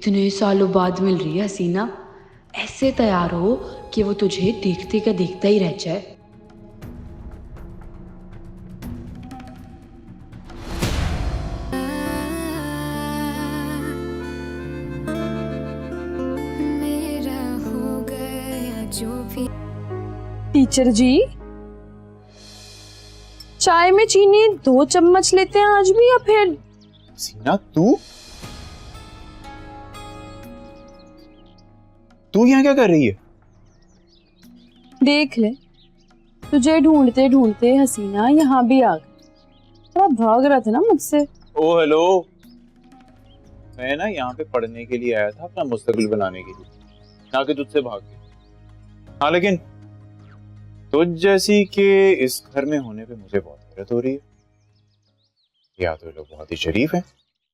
इतने सालों बाद मिल रही है हसीना, ऐसे तैयार हो कि वो तुझे देखते का देखता ही रह जाए। मेरा हो गया जो भी। टीचर जी, चाय में चीनी 2 चम्मच लेते हैं आज भी, या फिर? सीना, तू यहाँ क्या कर रही है? देख ले, तुझे ढूंढते ढूंढते हसीना यहाँ भी आ गई। थोड़ा भाग रहा था ना मुझसे। ओ हेलो, मैं ना यहाँ पे पढ़ने के लिए आया था, अपना मुस्तकबिल बनाने के लिए, ना कि तुझसे भाग के। हाँ लेकिन तुझ जैसी के इस घर में होने पे मुझे बहुत हैरत हो रही है। या तो ये लोग बहुत ही शरीफ हैं